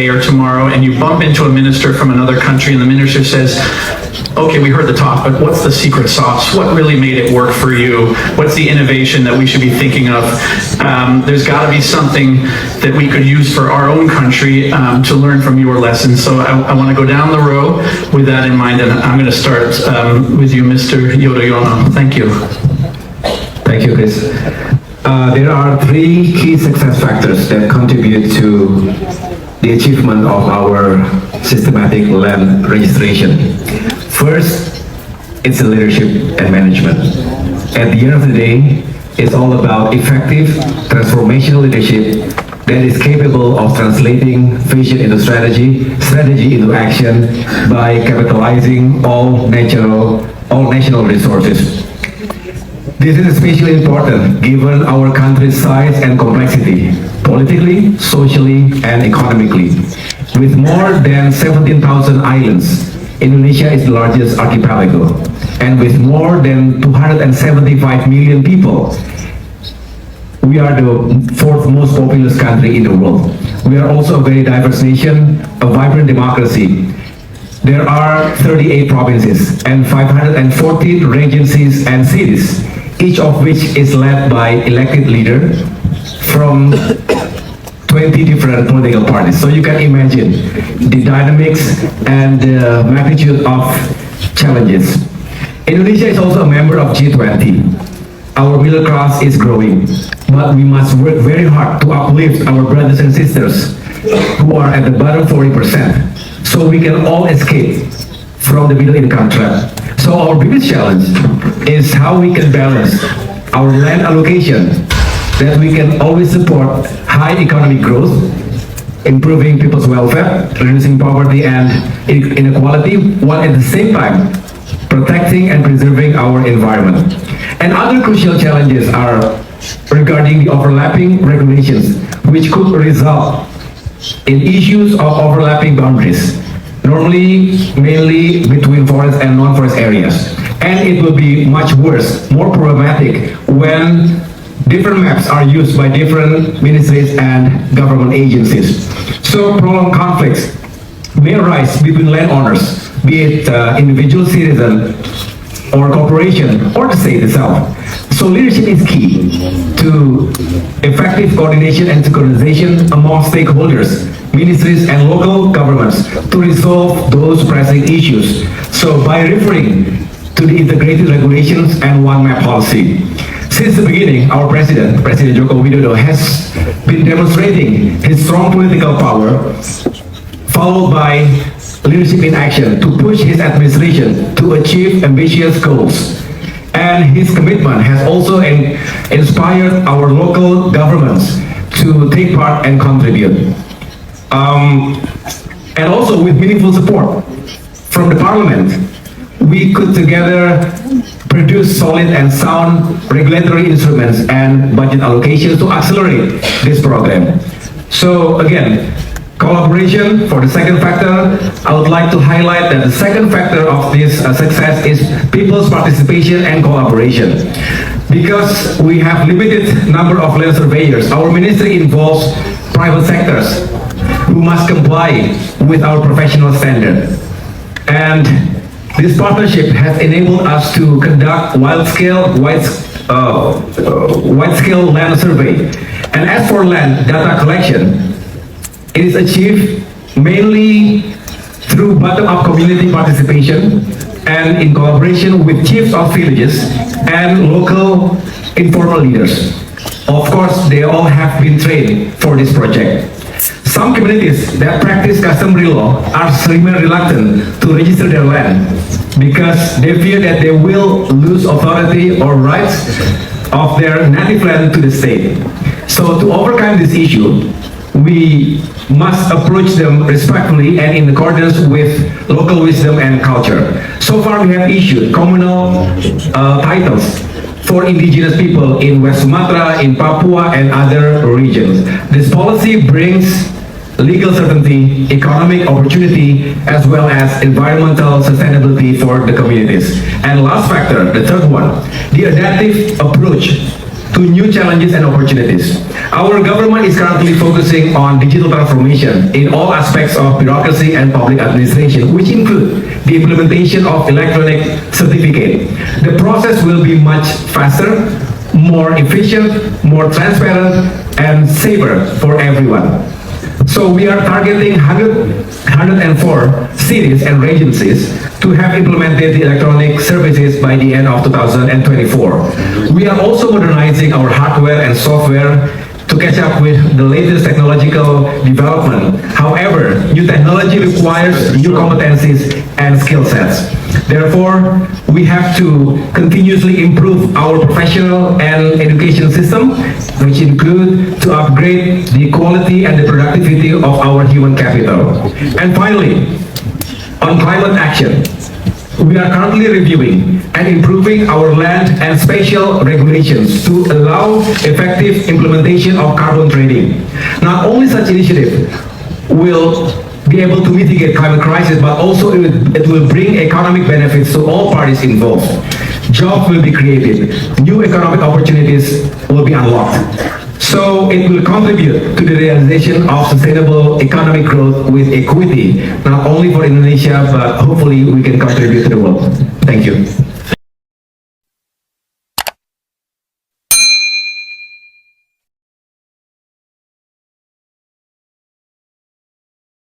today or tomorrow and you bump into a minister from another country and the minister says, okay, we heard the talk, but what's the secret sauce? What really made it work for you? What's the innovation that we should be thinking of? There's got to be something that we could use for our own country to learn from your lessons. So I want to go down the row with that in mind, and I'm going to start with you, Mr. Yudhoyono. Thank you. Thank you, Chris. There are three key success factors that contribute to the achievement of our systematic land registration. First, it's the leadership and management. At the end of the day, it's all about effective transformational leadership that is capable of translating vision into strategy into action by capitalizing all national resources. This is especially important given our country's size and complexity, politically, socially, and economically. With more than 17,000 islands, Indonesia is the largest archipelago, and with more than 275 million people, we are the fourth most populous country in the world. We are also a very diverse nation, a vibrant democracy. There are 38 provinces and 514 regencies and cities, each of which is led by elected leaders from 20 different political parties. So you can imagine the dynamics and the magnitude of challenges. Indonesia is also a member of G20. Our middle class is growing, but we must work very hard to uplift our brothers and sisters who are at the bottom 40%, so we can all escape from the middle income trap. So our biggest challenge is how we can balance our land allocation, that we can always support high economic growth, improving people's welfare, reducing poverty and inequality, while at the same time protecting and preserving our environment. And other crucial challenges are regarding the overlapping regulations, which could result in issues of overlapping boundaries, normally mainly between forest and non-forest areas. And it will be much worse, more problematic, when different maps are used by different ministries and government agencies. So prolonged conflicts may arise between landowners, be it individual citizen or corporation or the state itself. So leadership is key to effective coordination and synchronization among stakeholders, ministries and local governments to resolve those pressing issues. So by referring to the integrated regulations and one map policy. Since the beginning, our President Joko Widodo, has been demonstrating his strong political power, followed by leadership in action to push his administration to achieve ambitious goals. And his commitment has also inspired our local governments to take part and contribute. And also with meaningful support from the Parliament, we could together produce solid and sound regulatory instruments and budget allocations to accelerate this program. So again, collaboration for the second factor. I would like to highlight that the second factor of this success is people's participation and collaboration. Because we have limited number of land surveyors, our ministry involves private sectors who must comply with our professional standard. And this partnership has enabled us to conduct wide-scale land survey. And as for land data collection, it is achieved mainly through bottom-up community participation and in collaboration with chiefs of villages and local informal leaders. Of course, they all have been trained for this project. Some communities that practice customary law are remain reluctant to register their land because they fear that they will lose authority or rights of their native land to the state. So to overcome this issue, we must approach them respectfully and in accordance with local wisdom and culture. So far we have issued communal titles for indigenous people in West Sumatra, in Papua and other regions. This policy brings legal certainty, economic opportunity, as well as environmental sustainability for the communities. And last factor, the third one, the adaptive approach to new challenges and opportunities. Our government is currently focusing on digital transformation in all aspects of bureaucracy and public administration, which include the implementation of electronic certificate. The process will be much faster, more efficient, more transparent, and safer for everyone. So we are targeting 104 cities and agencies to have implemented the electronic services by the end of 2024. We are also modernizing our hardware and software to catch up with the latest technological development. However, new technology requires new competencies and skill sets. Therefore, we have to continuously improve our professional and education system, which include to upgrade the quality and the productivity of our human capital. And finally, on climate action, we are currently reviewing and improving our land and spatial regulations to allow effective implementation of carbon trading. Not only such initiative will be able to mitigate climate crisis, but also it will bring economic benefits to all parties involved. Jobs will be created, new economic opportunities will be unlocked. So it will contribute to the realization of sustainable economic growth with equity, not only for Indonesia, but hopefully we can contribute to the world. Thank you.